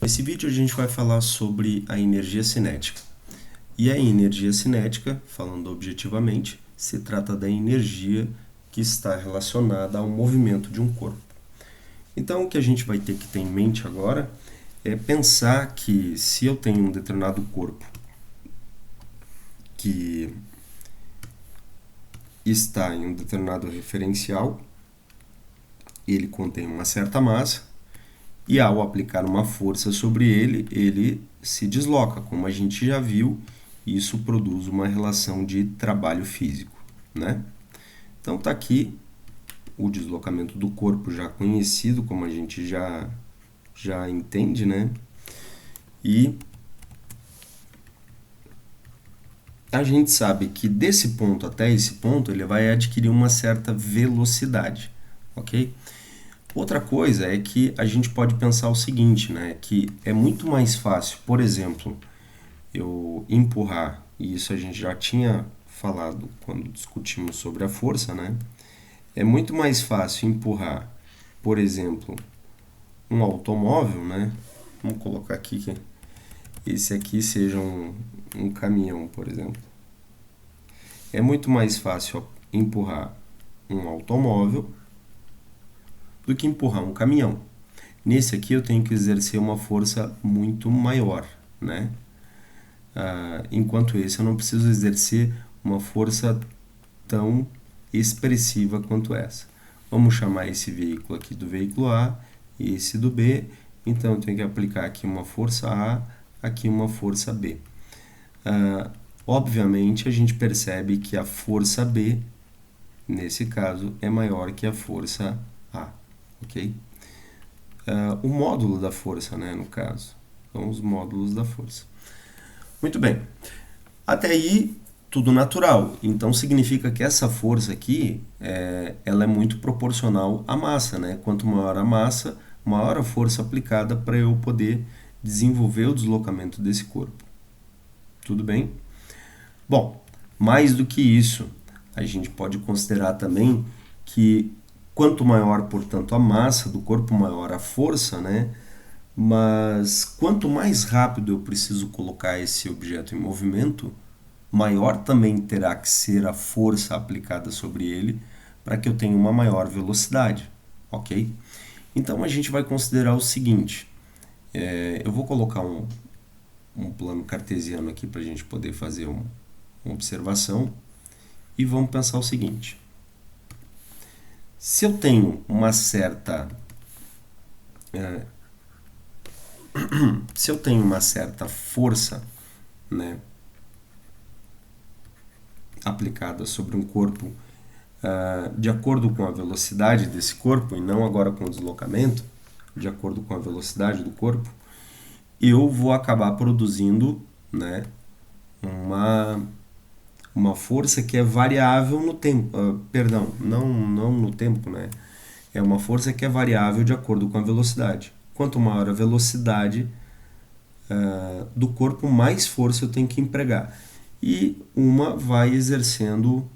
Nesse vídeo a gente vai falar sobre a energia cinética. E a energia cinética, falando objetivamente, se trata da energia que está relacionada ao movimento de um corpo. Então, o que a gente vai ter que ter em mente agora é pensar que se eu tenho um determinado corpo que está em um determinado referencial, ele contém uma certa massa, e ao aplicar uma força sobre ele, ele se desloca. Como a gente já viu, isso produz uma relação de trabalho físico, né? Então está aqui o deslocamento do corpo já conhecido, como a gente já entende, né? E a gente sabe que desse ponto até esse ponto ele vai adquirir uma certa velocidade, ok? Outra coisa é que a gente pode pensar o seguinte, né? Que é muito mais fácil, por exemplo, eu empurrar, e isso a gente já tinha falado quando discutimos sobre a força, né? É muito mais fácil empurrar, por exemplo, um automóvel, né? Vamos colocar aqui que esse aqui seja um caminhão, por exemplo. É muito mais fácil empurrar um automóvel do que empurrar um caminhão. Nesse aqui eu tenho que exercer uma força muito maior, né? Enquanto esse eu não preciso exercer uma força tão expressiva quanto essa. Vamos chamar esse veículo aqui do veículo A e esse do B. Então eu tenho que aplicar aqui uma força A, aqui uma força B. Obviamente a gente percebe que a força B, nesse caso, é maior que a força A, ok? O módulo da força, né, no caso. Então, os módulos da força. Muito bem. Até aí, tudo natural. Então, significa que essa força aqui, ela é muito proporcional à massa, né? Quanto maior a massa, maior a força aplicada para eu poder desenvolver o deslocamento desse corpo. Tudo bem? Bom, mais do que isso, a gente pode considerar também que quanto maior, portanto, a massa do corpo, maior a força, né? Mas quanto mais rápido eu preciso colocar esse objeto em movimento, maior também terá que ser a força aplicada sobre ele para que eu tenha uma maior velocidade, ok? Então a gente vai considerar o seguinte, eu vou colocar um plano cartesiano aqui para a gente poder fazer uma observação e vamos pensar o seguinte. Se eu tenho uma certa força, né, aplicada sobre um corpo de acordo com a velocidade desse corpo e não agora com o deslocamento, de acordo com a velocidade do corpo, eu vou acabar produzindo, né, uma força que é variável no tempo, perdão, não no tempo, né? É uma força que é variável de acordo com a velocidade. Quanto maior a velocidade do corpo, mais força eu tenho que empregar. E uma vai exercendo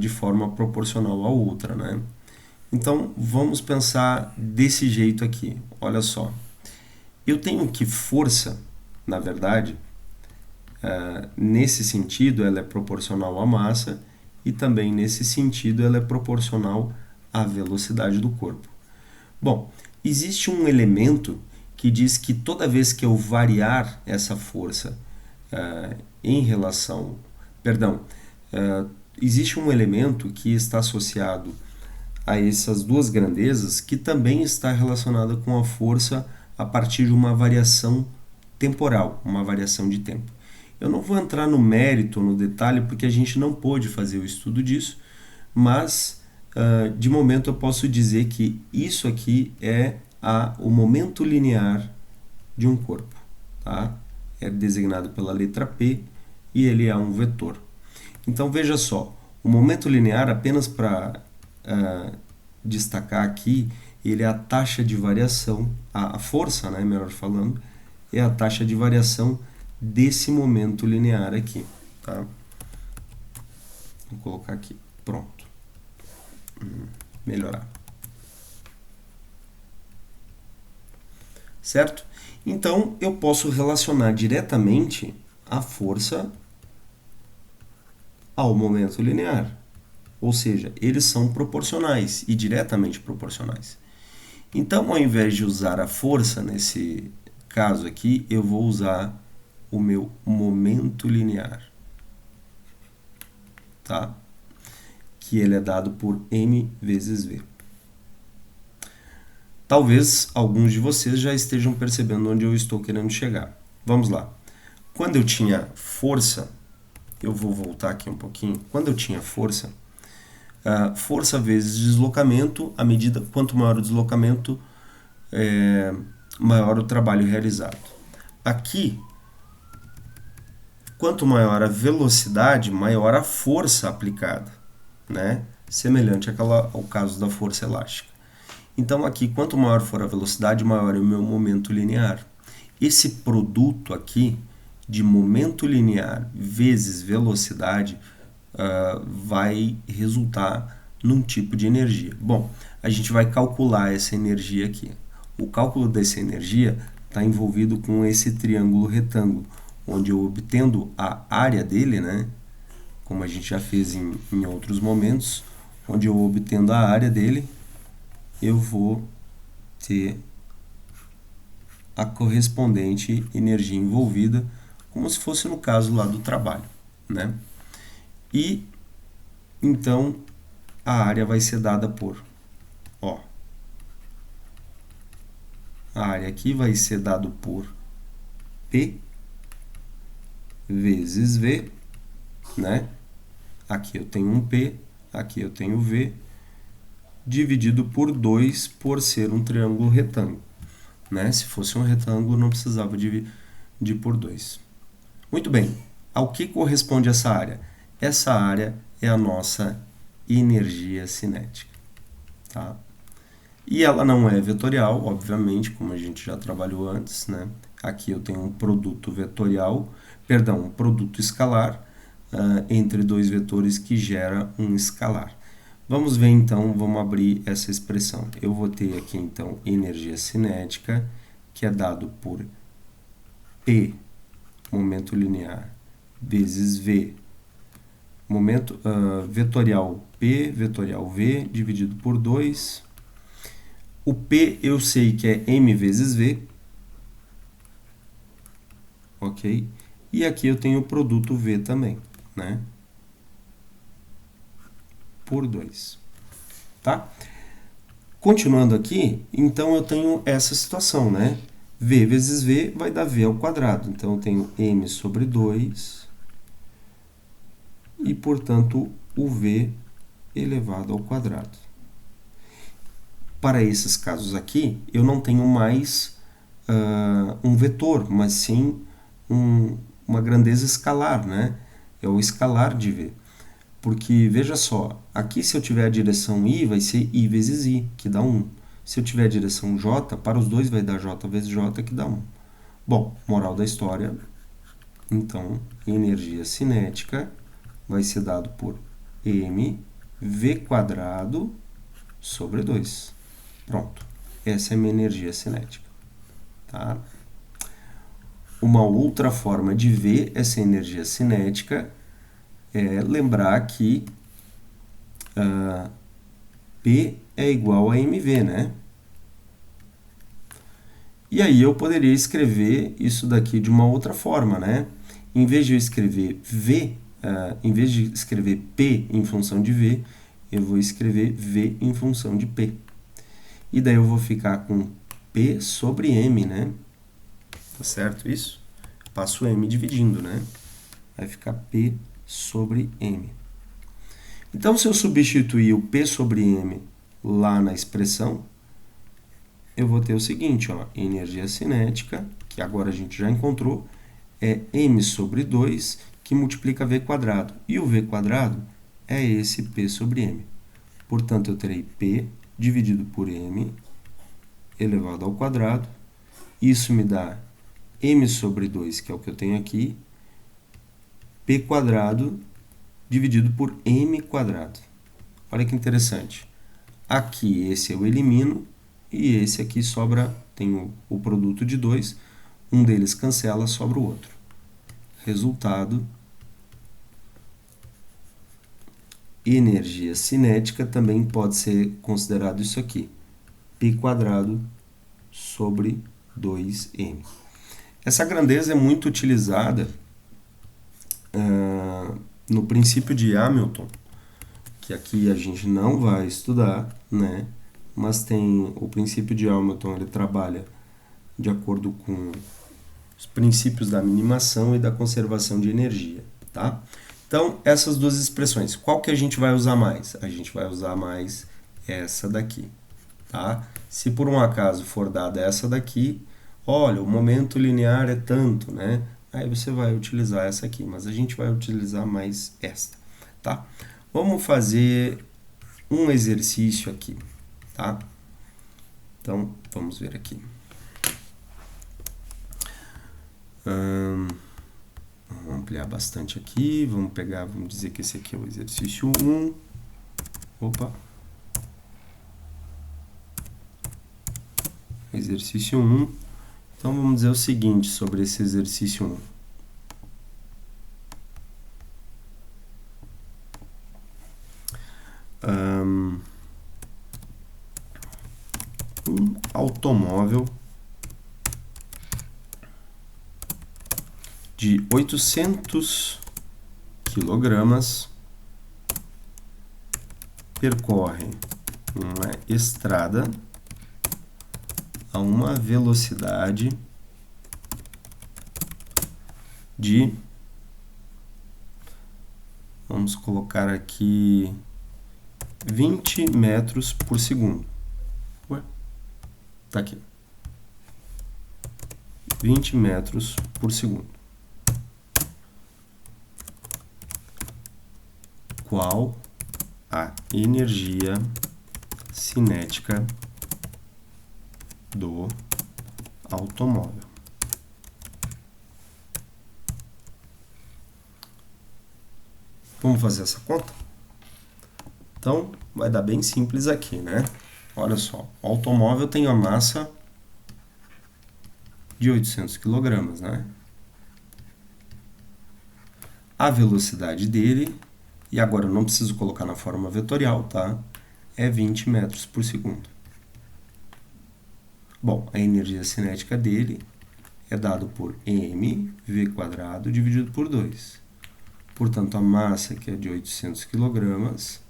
de forma proporcional à outra, né? Então, vamos pensar desse jeito aqui. Olha só. Eu tenho que força, na verdade, nesse sentido, ela é proporcional à massa e também nesse sentido ela é proporcional à velocidade do corpo. Bom, existe um elemento que diz que toda vez que eu variar essa força em relação... Perdão, existe um elemento que está associado a essas duas grandezas que também está relacionada com a força a partir de uma variação temporal, uma variação de tempo. Eu não vou entrar no mérito, no detalhe, porque a gente não pôde fazer o estudo disso, mas de momento eu posso dizer que isso aqui é o momento linear de um corpo. Tá? É designado pela letra P e ele é um vetor. Então veja só, o momento linear, apenas para destacar aqui, ele é a taxa de variação, a força, né, melhor falando, é a taxa de variação desse momento linear aqui, tá? Vou colocar aqui, pronto. Melhorar. Certo? Então, eu posso relacionar diretamente a força ao momento linear. Ou seja, eles são proporcionais e diretamente proporcionais. Então, ao invés de usar a força nesse caso aqui, eu vou usar o meu momento linear, tá? Que ele é dado por m vezes v. Talvez alguns de vocês já estejam percebendo onde eu estou querendo chegar. Vamos lá. Quando eu tinha força, eu vou voltar aqui um pouquinho. Quando eu tinha força, força vezes deslocamento, à medida quanto maior o deslocamento, maior o trabalho realizado. Aqui, quanto maior a velocidade, maior a força aplicada, né? Semelhante ao caso da força elástica. Então aqui, quanto maior for a velocidade, maior é o meu momento linear. Esse produto aqui de momento linear vezes velocidade vai resultar num tipo de energia. Bom, a gente vai calcular essa energia aqui. O cálculo dessa energia está envolvido com esse triângulo retângulo, onde eu obtendo a área dele, né, como a gente já fez em outros momentos, onde eu obtendo a área dele, eu vou ter a correspondente energia envolvida, como se fosse no caso lá do trabalho, né? E então a área vai ser dada por, ó, a área aqui vai ser dado por P vezes V, né? Aqui eu tenho um P, aqui eu tenho V, dividido por 2 por ser um triângulo retângulo, né? Se fosse um retângulo, não precisava dividir por 2. Muito bem, ao que corresponde essa área? Essa área é a nossa energia cinética, tá? E ela não é vetorial, obviamente, como a gente já trabalhou antes, né? Aqui eu tenho um produto vetorial, perdão, um produto escalar entre dois vetores que gera um escalar. Vamos ver então, vamos abrir essa expressão. Eu vou ter aqui então energia cinética, que é dado por P, momento linear, vezes V, momento vetorial P, vetorial V, dividido por 2. O P eu sei que é M vezes V, ok? E aqui eu tenho o produto V também, né? Por 2, tá? Continuando aqui, então eu tenho essa situação, né? V vezes V vai dar V ao quadrado. Então eu tenho M sobre 2 e, portanto, o V elevado ao quadrado. Para esses casos aqui, eu não tenho mais um vetor, mas sim uma grandeza escalar, né? É o escalar de V. Porque, veja só, aqui se eu tiver a direção I, vai ser I vezes I, que dá 1. Se eu tiver a direção J, para os dois vai dar J vezes J, que dá 1. Bom, moral da história, então, energia cinética vai ser dado por m v quadrado sobre 2. Pronto, essa é a minha energia cinética. Tá? Uma outra forma de ver essa energia cinética é lembrar que P é igual a mv, né? E aí eu poderia escrever isso daqui de uma outra forma, né? Em vez de eu escrever V, em vez de escrever P em função de V, eu vou escrever V em função de P. E daí eu vou ficar com P sobre M, né? Tá certo isso? Passo M dividindo, né? Vai ficar P sobre M. Então, se eu substituir o P sobre M lá na expressão, eu vou ter o seguinte, ó, energia cinética, que agora a gente já encontrou, é M sobre 2, que multiplica V quadrado. E o V quadrado é esse P sobre M. Portanto, eu terei P dividido por M elevado ao quadrado. Isso me dá M sobre 2, que é o que eu tenho aqui, P quadrado dividido por M quadrado. Olha que interessante. Aqui, esse eu elimino, e esse aqui sobra, tem o produto de 2, Um deles cancela, sobra o outro. Resultado, energia cinética também pode ser considerado isso aqui, π² sobre 2m. Essa grandeza é muito utilizada no princípio de Hamilton, que aqui a gente não vai estudar, né? Mas tem o princípio de Hamilton, ele trabalha de acordo com os princípios da minimação e da conservação de energia, tá? Então, essas duas expressões, qual que a gente vai usar mais? A gente vai usar mais essa daqui, tá? Se por um acaso for dada essa daqui, olha, o momento linear é tanto, né? Aí você vai utilizar essa aqui, mas a gente vai utilizar mais esta, tá? Vamos fazer um exercício aqui, tá? Então, vamos ver aqui. Vamos ampliar bastante aqui, vamos pegar, vamos dizer que esse aqui é o exercício 1. Opa! Exercício 1. Então, vamos dizer o seguinte sobre esse exercício 1. Um automóvel de 800 quilogramas percorre uma estrada a uma velocidade de, vamos colocar aqui, 20 metros por segundo. Ué? Tá aqui. 20 metros por segundo. Qual a energia cinética do automóvel? Vamos fazer essa conta? Então, vai dar bem simples aqui, né? Olha só, o automóvel tem a massa de 800 kg, né? A velocidade dele, e agora eu não preciso colocar na forma vetorial, tá? É 20 metros por segundo. Bom, a energia cinética dele é dado por mv² dividido por 2. Portanto, a massa, que é de 800 kg,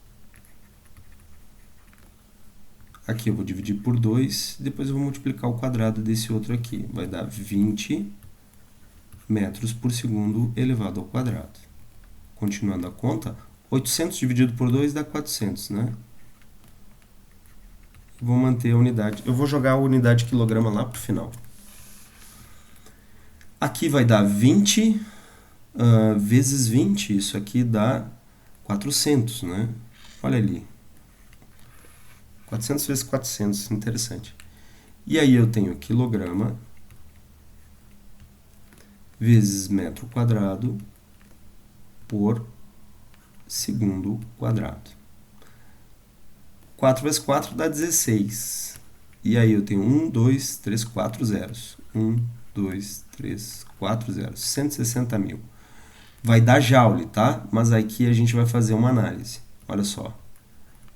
aqui eu vou dividir por 2, depois eu vou multiplicar o quadrado desse outro aqui. Vai dar 20 metros por segundo elevado ao quadrado. Continuando a conta, 800 dividido por 2 dá 400, né? Vou manter a unidade. Eu vou jogar a unidade quilograma lá para o final. Aqui vai dar 20 vezes 20, isso aqui dá 400, né? Olha ali. 400 vezes 400, interessante. E aí eu tenho quilograma vezes metro quadrado por segundo quadrado. 4 vezes 4 dá 16. E aí eu tenho 1, 2, 3, 4 zeros. 1, 2, 3, 4 zeros. 160 mil. Vai dar joule, tá? Mas aqui a gente vai fazer uma análise. Olha só.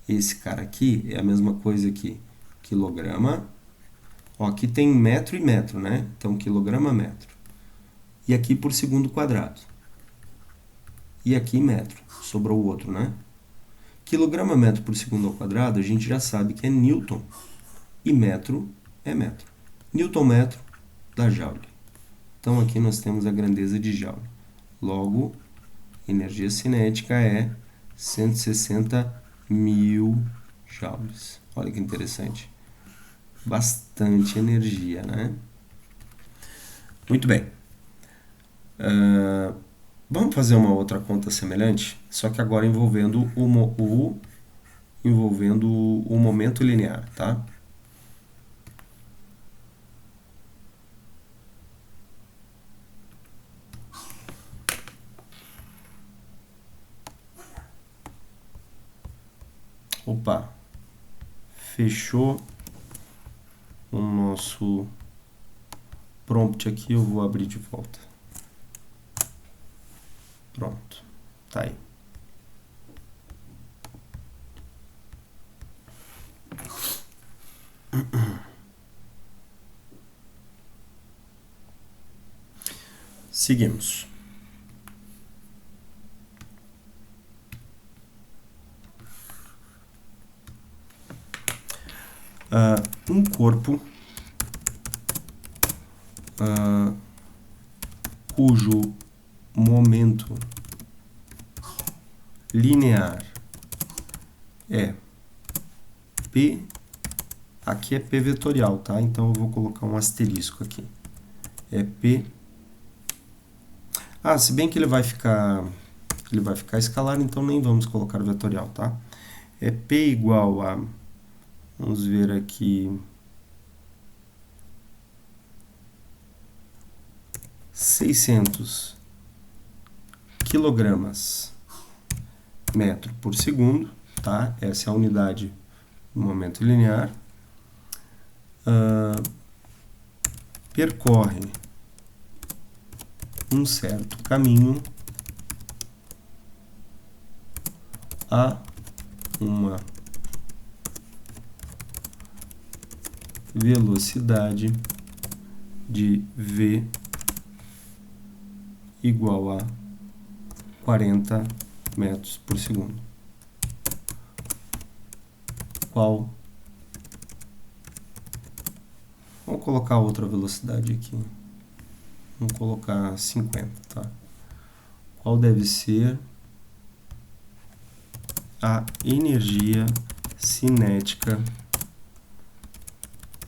Esse cara aqui é a mesma coisa aqui. Quilograma. Ó, aqui tem metro e metro, né? Então, quilograma, metro. E aqui por segundo quadrado. E aqui metro. Sobrou o outro, né? Quilograma metro por segundo ao quadrado, a gente já sabe que é Newton. E metro é metro. Newton metro dá joule. Então, aqui nós temos a grandeza de joule. Logo, energia cinética é 160 mil joules. Olha que interessante. Bastante energia, né? Muito bem. Vamos fazer uma outra conta semelhante, só que agora envolvendo o momento linear, tá? Opa, fechou o nosso prompt aqui, eu vou abrir de volta. Pronto, tá aí. Seguimos. Um corpo cujo momento linear é P, aqui é P vetorial, tá? Então eu vou colocar um asterisco aqui. É P. Se bem que ele vai ficar escalar, então nem vamos colocar vetorial, tá? É P igual a, vamos ver aqui, 600 quilogramas metro por segundo, tá? Essa é a unidade do momento linear. Percorre um certo caminho a uma velocidade de v igual a 40 metros por segundo. Qual? Vamos colocar outra velocidade aqui. Vamos colocar 50, tá? Qual deve ser a energia cinética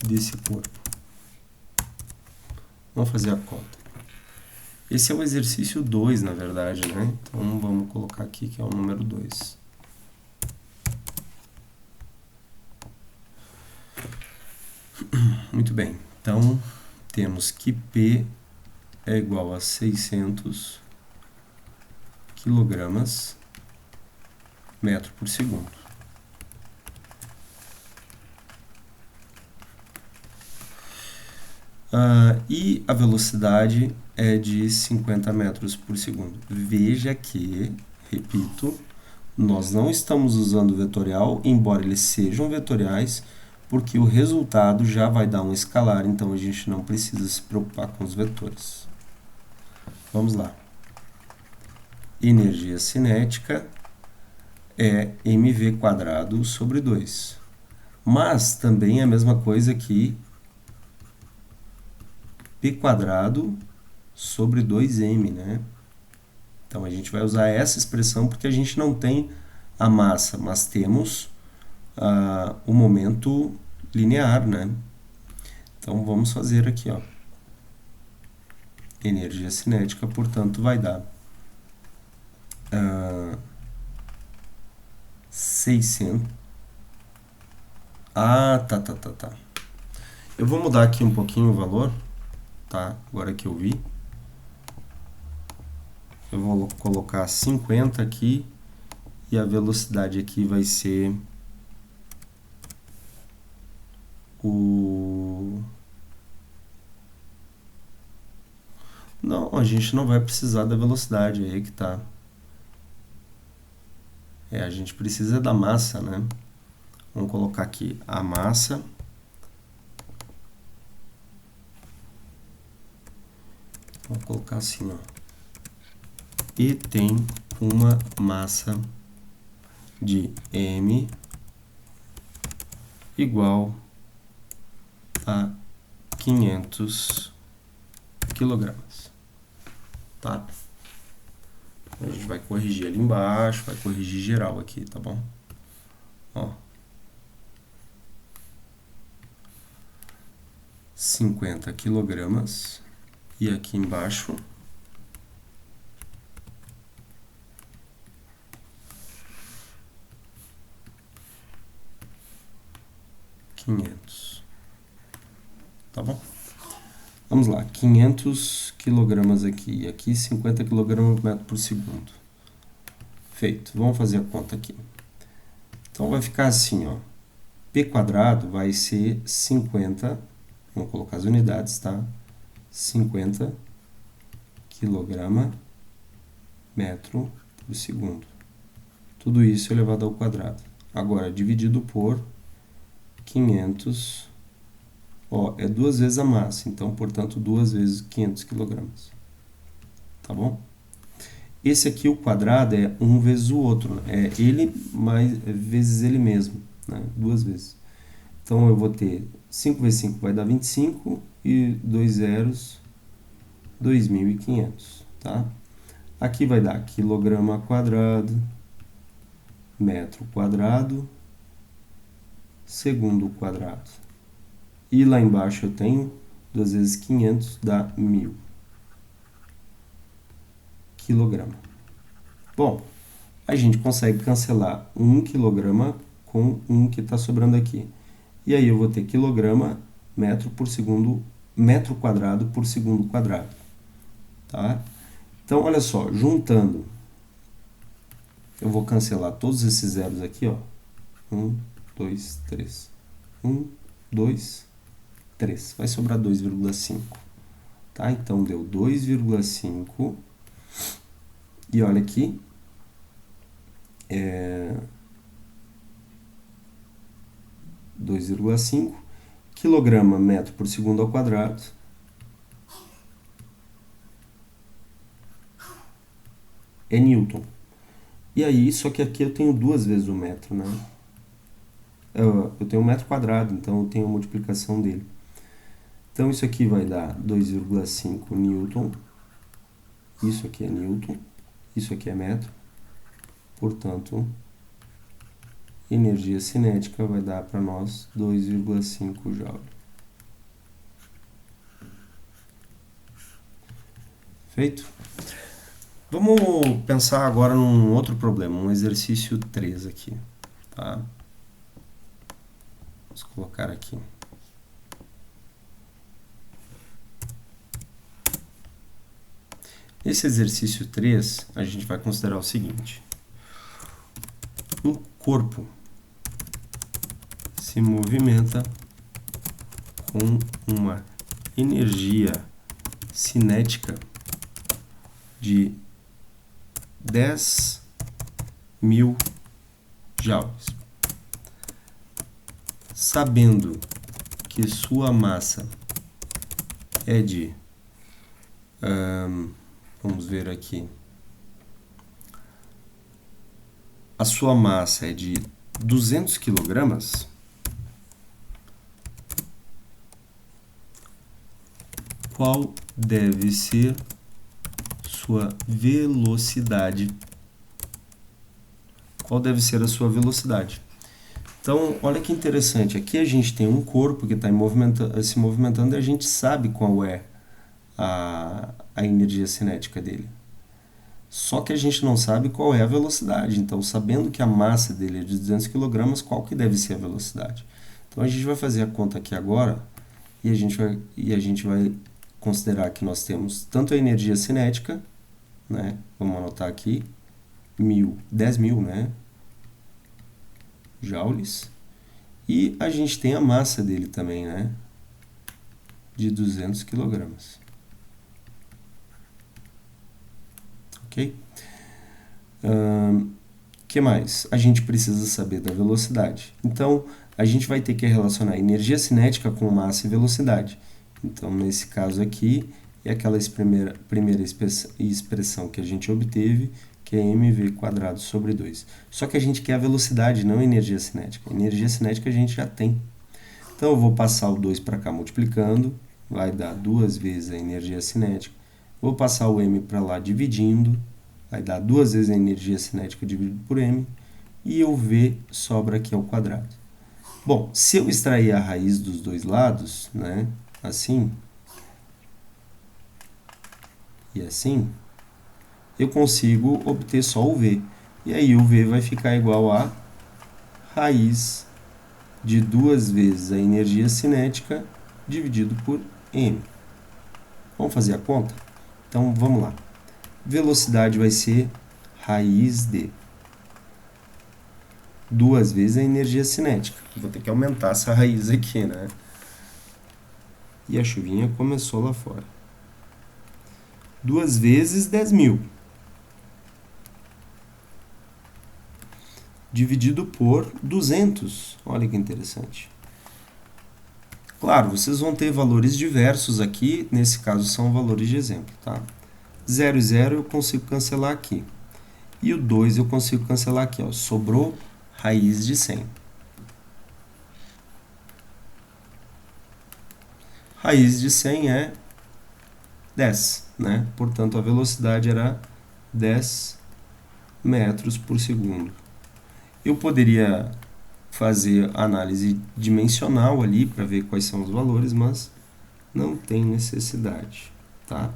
desse corpo? Vamos fazer a conta. Esse é o exercício 2, na verdade, né? Então, vamos colocar aqui que é o número 2. Muito bem. Então, temos que P é igual a 600 quilogramas metro por segundo. E a velocidade é de 50 metros por segundo. Veja que, repito, nós não estamos usando vetorial, embora eles sejam vetoriais, porque o resultado já vai dar um escalar, então a gente não precisa se preocupar com os vetores. Vamos lá. Energia cinética é mv quadrado sobre 2. Mas também é a mesma coisa que P quadrado sobre 2m, né? Então, a gente vai usar essa expressão porque a gente não tem a massa, mas temos o momento linear, né? Então, vamos fazer aqui, ó. Energia cinética, portanto, vai dar 600. Tá. Eu vou mudar aqui um pouquinho o valor, tá? Agora que eu vi. Eu vou colocar 50 aqui e a velocidade aqui vai ser Não, a gente não vai precisar da velocidade, aí que tá. A gente precisa da massa, né? Vamos colocar aqui a massa. Vamos colocar assim, ó. E tem uma massa de m igual a 500 quilogramas. Tá? A gente vai corrigir ali embaixo, vai corrigir geral aqui, tá bom? Ó. 50 quilogramas. E aqui embaixo, quinhentos. Tá bom? Vamos lá, 500 quilogramas aqui, e aqui 50 quilogramas por metro por segundo. Feito, vamos fazer a conta aqui. Então, vai ficar assim, ó. P quadrado vai ser 50, vamos colocar as unidades, tá? 50 quilograma metro por segundo. Tudo isso elevado ao quadrado. Agora, dividido por 500, é 2 vezes a massa, então, portanto, 2 vezes 500 quilogramas. Tá bom? Esse aqui, o quadrado, é 1 vezes o outro, né? É ele mais vezes ele mesmo, né? 2 vezes. Então, eu vou ter 5 vezes 5 vai dar 25 e 2 zeros, 2.500, tá? Aqui vai dar quilograma quadrado, metro quadrado, segundo quadrado. E lá embaixo eu tenho 2 vezes 500 dá 1.000 quilograma. Bom, a gente consegue cancelar 1 quilograma com 1 que está sobrando aqui. E aí eu vou ter quilograma metro por segundo, metro quadrado por segundo quadrado. Tá? Então, olha só, juntando, eu vou cancelar todos esses zeros aqui, ó. 1, 2, 3. 1, 2, 3. Vai sobrar 2,5. Tá? Então, deu 2,5. E olha aqui. 2,5 quilograma metro por segundo ao quadrado é Newton. E aí, só que aqui eu tenho 2 vezes o metro, né? Eu tenho um metro quadrado, então eu tenho a multiplicação dele. Então, isso aqui vai dar 2,5 Newton. Isso aqui é Newton. Isso aqui é metro. Portanto, energia cinética vai dar para nós 2,5 Joule. Feito? Vamos pensar agora num outro problema, um exercício 3 aqui. Tá? Vamos colocar aqui. Esse exercício 3, a gente vai considerar o seguinte. Um corpo se movimenta com uma energia cinética de 10.000 joules. Sabendo que sua massa é de... vamos ver aqui. A sua massa é de 200 quilogramas. Qual deve ser sua velocidade? Qual deve ser a sua velocidade? Então, olha que interessante. Aqui a gente tem um corpo que está se movimentando e a gente sabe qual é a energia cinética dele. Só que a gente não sabe qual é a velocidade. Então, sabendo que a massa dele é de 200 kg, qual que deve ser a velocidade? Então, a gente vai fazer a conta aqui agora e a gente vai considerar que nós temos tanto a energia cinética, né? Vamos anotar aqui, 10.000, né? Joules. E a gente tem a massa dele também, né? De 200 kg. Ok? Que mais? A gente precisa saber da velocidade. Então, a gente vai ter que relacionar energia cinética com massa e velocidade. Então, nesse caso aqui, é aquela primeira expressão que a gente obteve, que é mv² sobre 2. Só que a gente quer a velocidade, não a energia cinética. A energia cinética a gente já tem. Então, eu vou passar o 2 para cá multiplicando, vai dar 2 vezes a energia cinética. Vou passar o m para lá dividindo, vai dar 2 vezes a energia cinética dividido por m, e o v sobra aqui ao quadrado. Bom, se eu extrair a raiz dos dois lados, né, assim e assim, eu consigo obter só o v. E aí o v vai ficar igual a raiz de 2 vezes a energia cinética dividido por m. Vamos fazer a conta? Então, vamos lá. Velocidade vai ser raiz de 2 vezes a energia cinética. Vou ter que aumentar essa raiz aqui, né? E a chuvinha começou lá fora. 2 vezes 10.000. Dividido por 200. Olha que interessante. Claro, vocês vão ter valores diversos aqui. Nesse caso, são valores de exemplo, tá? 0 e 0 eu consigo cancelar aqui. E o 2 eu consigo cancelar aqui, ó. Sobrou raiz de 100. Raiz de 100 é 10, né? Portanto, a velocidade era 10 metros por segundo. Eu poderia fazer análise dimensional ali para ver quais são os valores, mas não tem necessidade, tá?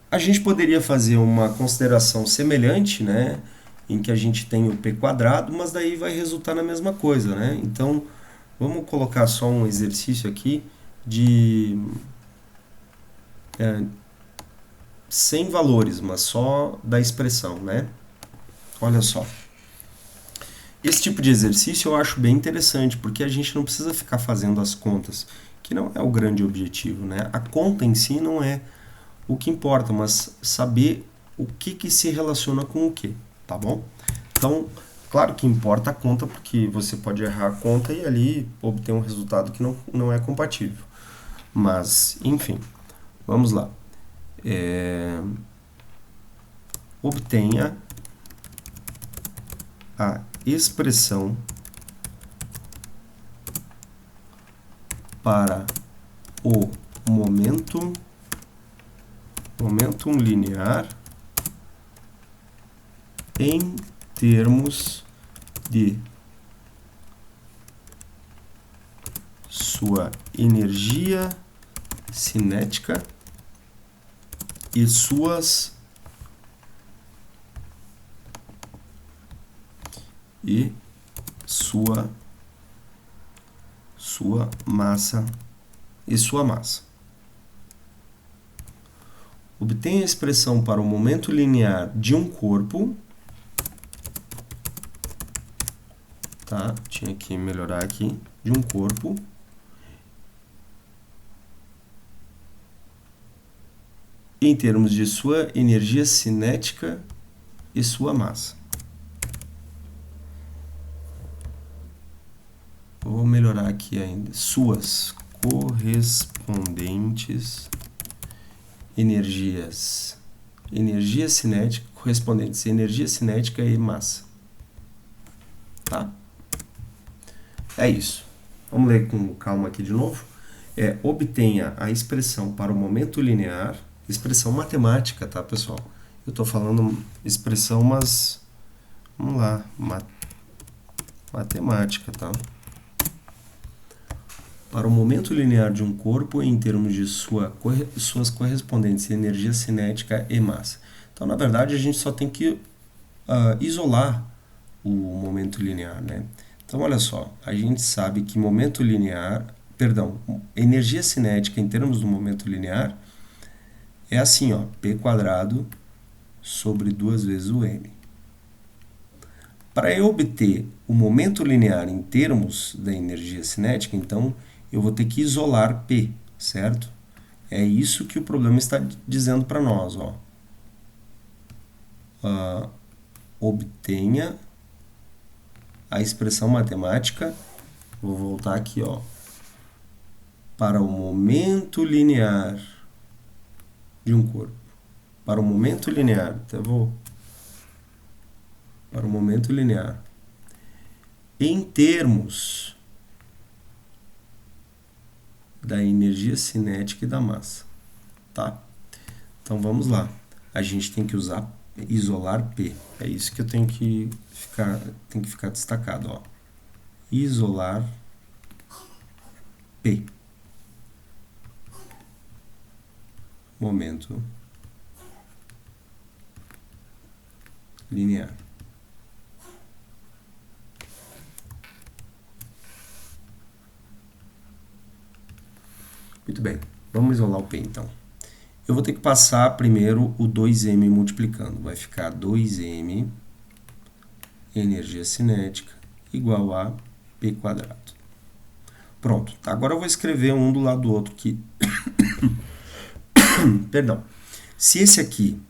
A gente poderia fazer uma consideração semelhante, né? Em que a gente tem o p quadrado, mas daí vai resultar na mesma coisa, né? Então, vamos colocar só um exercício aqui de sem valores, mas só da expressão, né? Olha só. Esse tipo de exercício eu acho bem interessante, porque a gente não precisa ficar fazendo as contas, que não é o grande objetivo, né? A conta em si não é o que importa, mas saber o que se relaciona com o que, tá bom? Então, claro que importa a conta, porque você pode errar a conta e ali obter um resultado que não é compatível. Mas, enfim, vamos lá. Obtenha a expressão para o momentum linear em termos de sua energia cinética e sua massa Obtenha a expressão para o momento linear de um corpo, tá? Tinha que melhorar aqui, de um corpo, em termos de sua energia cinética e sua massa. Vou melhorar aqui ainda. Suas correspondentes energia cinética, correspondentes energia cinética e massa. Tá? É isso. Vamos ler com calma aqui de novo. Obtenha a expressão para o momento linear, expressão matemática, tá, pessoal? Eu estou falando expressão, mas vamos lá, matemática, tá? Para o momento linear de um corpo em termos de suas correspondentes energia cinética e massa. Então, na verdade, a gente só tem que isolar o momento linear, né? Então, olha só, a gente sabe que energia cinética em termos do momento linear é assim, ó, p quadrado sobre 2 vezes o m. Para eu obter o momento linear em termos da energia cinética, então, eu vou ter que isolar P, certo? É isso que o problema está dizendo para nós, ó. Obtenha a expressão matemática, vou voltar aqui, ó, para o momento linear de um corpo. Para o momento linear, para o momento linear, em termos da energia cinética e da massa, tá? Então vamos lá. A gente tem que isolar P. É isso que eu tenho que ficar destacado, ó. Isolar P. Momento linear. Muito bem, vamos isolar o P então. Eu vou ter que passar primeiro o 2m multiplicando. Vai ficar 2m energia cinética igual a P quadrado. Pronto, agora eu vou escrever um do lado do outro aqui. Perdão. Se esse aqui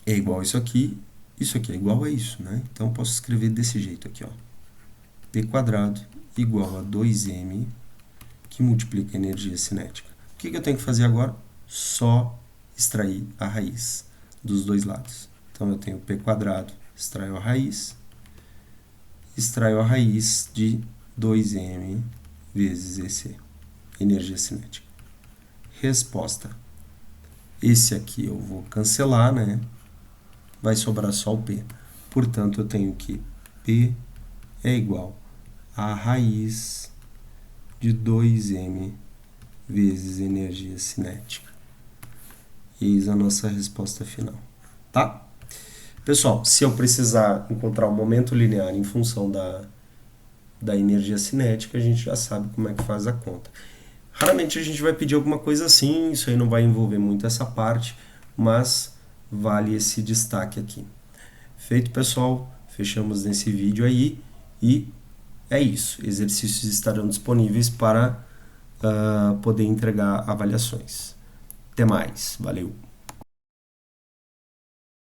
é igual a isso aqui é igual a isso, né? Então, posso escrever desse jeito aqui, ó. P quadrado igual a 2m que multiplica a energia cinética. O que eu tenho que fazer agora? Só extrair a raiz dos dois lados. Então, eu tenho P quadrado, extraio a raiz de 2m vezes EC, energia cinética. Resposta. Esse aqui eu vou cancelar, né? Vai sobrar só o P. Portanto, eu tenho que P é igual a raiz de 2m vezes energia cinética. Eis a nossa resposta final. Tá? Pessoal, se eu precisar encontrar um momento linear em função da energia cinética, a gente já sabe como é que faz a conta. Raramente a gente vai pedir alguma coisa assim, isso aí não vai envolver muito essa parte, mas vale esse destaque aqui. Feito, pessoal, fechamos nesse vídeo aí e é isso. Exercícios estarão disponíveis para poder entregar avaliações. Até mais, valeu!